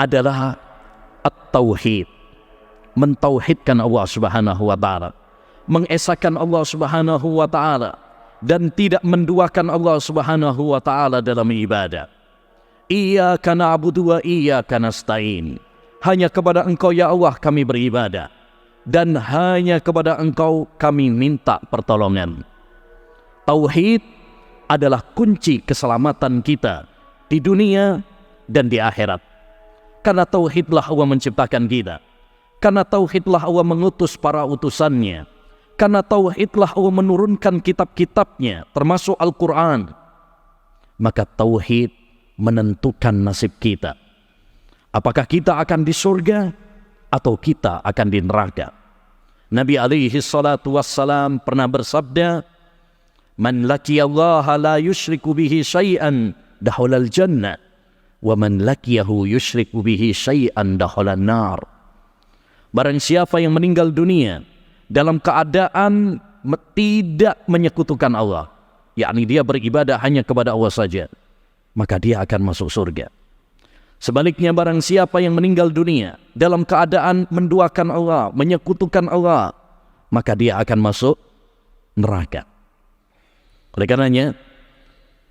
adalah at-tauhid, mentauhidkan Allah Subhanahu wa taala, mengesahkan Allah Subhanahu wa taala dan tidak menduakan Allah Subhanahu wa taala dalam ibadah. Iyyaka na'budu wa iyyaka nasta'in. Hanya kepada Engkau ya Allah kami beribadah, dan hanya kepada Engkau kami minta pertolongan. Tauhid adalah kunci keselamatan kita di dunia dan di akhirat. Karena tauhidlah Allah menciptakan kita. Karena tauhidlah Allah mengutus para utusannya. Karena tauhidlah Allah menurunkan kitab-kitabnya, termasuk Al-Quran. Maka tauhid menentukan nasib kita. Apakah kita akan di surga atau kita akan di neraka? Nabi alaihi salatu wassalam pernah bersabda, "Man laqiyallaha la yusyriku bihi syai'an dakhalal jannah, wa man laqiyahu yusyriku bihi syai'an dakhalan nar." Barang siapa yang meninggal dunia dalam keadaan tidak menyekutukan Allah, yakni dia beribadah hanya kepada Allah saja, maka dia akan masuk surga. Sebaliknya barang siapa yang meninggal dunia dalam keadaan menduakan Allah, menyekutukan Allah, maka dia akan masuk neraka. Oleh karenanya,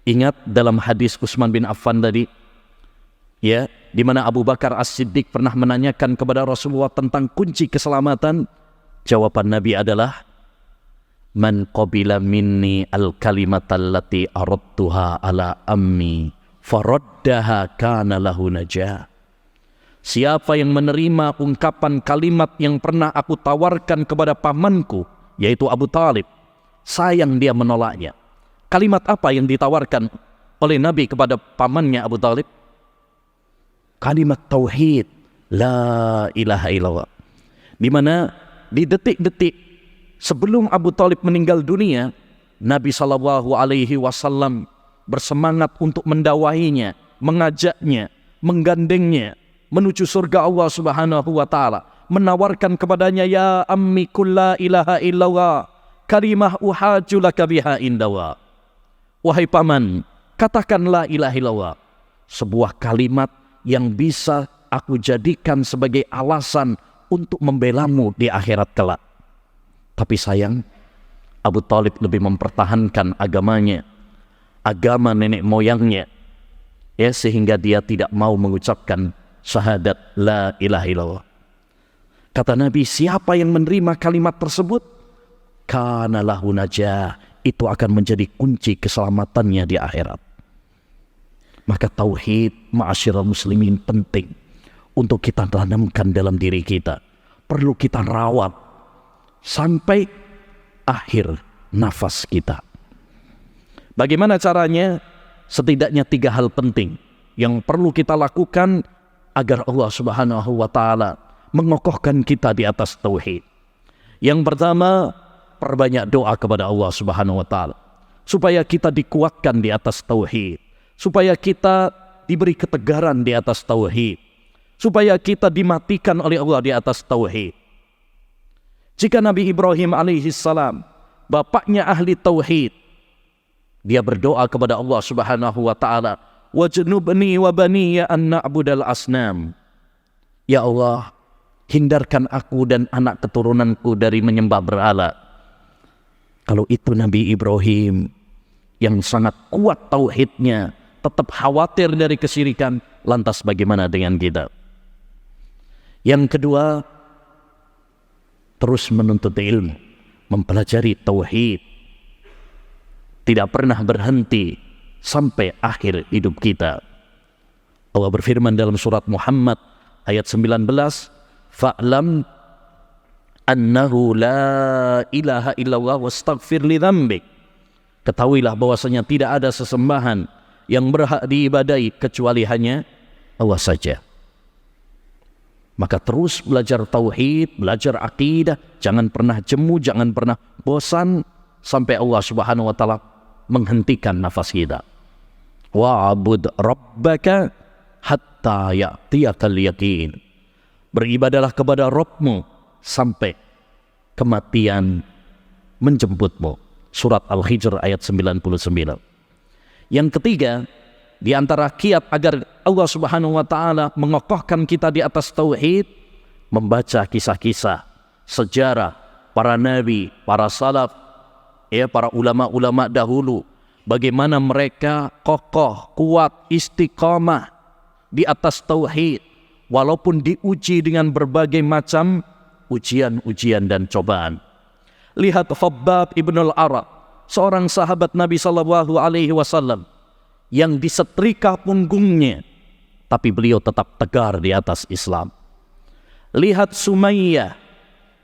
ingat dalam hadis Utsman bin Affan tadi, ya, di mana Abu Bakar As-Siddiq pernah menanyakan kepada Rasulullah tentang kunci keselamatan. Jawaban Nabi adalah, "Man qabila minni al-kalimata allati aradtuha ala ammi faraddaha kana lahu najah." Siapa yang menerima ungkapan kalimat yang pernah aku tawarkan kepada pamanku, yaitu Abu Talib, sayang dia menolaknya. Kalimat apa yang ditawarkan oleh Nabi kepada pamannya Abu Talib? Kalimat tauhid, la ilaha illallah. Di mana di detik-detik sebelum Abu Talib meninggal dunia, Nabi SAW bersemangat untuk mendakwahinya, mengajaknya, menggandengnya menuju surga Allah Subhanahu wa taala, menawarkan kepadanya, "Ya ammi qul la ilaha illallah, kalimah uhaju laka biha indallah." Wahai paman, katakan la ilaha illallah, sebuah kalimat yang bisa aku jadikan sebagai alasan untuk membelamu di akhirat kelak. Tapi sayang, Abu Talib lebih mempertahankan agamanya, agama nenek moyangnya, ya, sehingga dia tidak mau mengucapkan syahadat la ilaha illallah. Kata Nabi, siapa yang menerima kalimat tersebut, kana lahu najah, itu akan menjadi kunci keselamatannya di akhirat. Maka tauhid, ma'asyiral muslimin, penting untuk kita tanamkan dalam diri kita. Perlu kita rawat sampai akhir nafas kita. Bagaimana caranya? Setidaknya 3 hal penting yang perlu kita lakukan agar Allah Subhanahu wa taala mengokohkan kita di atas tauhid. Yang pertama, perbanyak doa kepada Allah Subhanahu wa taala supaya kita dikuatkan di atas tauhid, supaya kita diberi ketegaran di atas tauhid, supaya kita dimatikan oleh Allah di atas tauhid. Jika Nabi Ibrahim alaihissalam, bapaknya ahli tauhid, dia berdoa kepada Allah Subhanahu wa taala, "Wajnubni wa baniya an na'budal asnam." Ya Allah, hindarkan aku dan anak keturunanku dari menyembah berhala. Kalau itu Nabi Ibrahim yang sangat kuat tauhidnya, tetap khawatir dari kesyirikan, lantas bagaimana dengan kita? Yang kedua, terus menuntut ilmu, mempelajari tauhid, tidak pernah berhenti sampai akhir hidup kita. Allah berfirman dalam surat Muhammad ayat 19, "Fa'lam annahu la ilaha illallah wastaghfir li dzambik." Ketahuilah bahwasanya tidak ada sesembahan yang berhak diibadahi kecuali hanya Allah saja. Maka terus belajar tauhid, belajar akidah, jangan pernah jemu, jangan pernah bosan sampai Allah Subhanahu wa taala menghentikan nafas kita. Wa'bud rabbaka hatta ya'tiyakal yaqin. Beribadalah kepada Rabbmu sampai kematian menjemputmu. Surat Al-Hijr ayat 99. Yang ketiga, di antara kiat agar Allah Subhanahu wa taala mengokohkan kita di atas tauhid, membaca kisah-kisah sejarah para nabi, para salaf, para ulama-ulama dahulu, bagaimana mereka kokoh, kuat, istiqamah di atas tauhid walaupun diuji dengan berbagai macam ujian-ujian dan cobaan. Lihat Khabbab ibn al-Arat, seorang sahabat Nabi sallallahu alaihi wasallam yang disetrika punggungnya, tapi beliau tetap tegar di atas Islam. Lihat Sumayyah,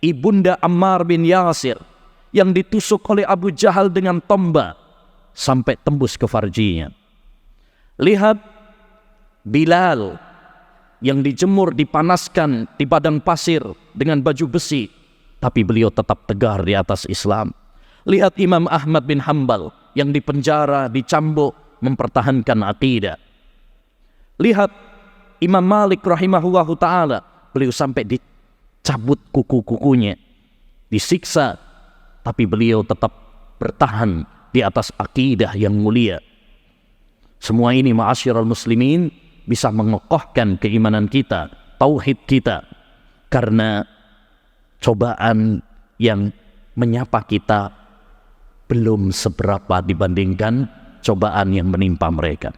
ibunda Ammar bin Yasir, yang ditusuk oleh Abu Jahal dengan tombak sampai tembus ke farjinya. Lihat Bilal yang dijemur, dipanaskan di padang pasir dengan baju besi, tapi beliau tetap tegar di atas Islam. Lihat Imam Ahmad bin Hanbal yang dipenjara, dicambuk, mempertahankan akidah. Lihat Imam Malik rahimahullahu ta'ala, beliau sampai dicabut kuku-kukunya, disiksa, tapi beliau tetap bertahan di atas akidah yang mulia. Semua ini ma'asyiral muslimin bisa mengokohkan keimanan kita, tauhid kita, karena cobaan yang menyapa kita belum seberapa dibandingkan cobaan yang menimpa mereka.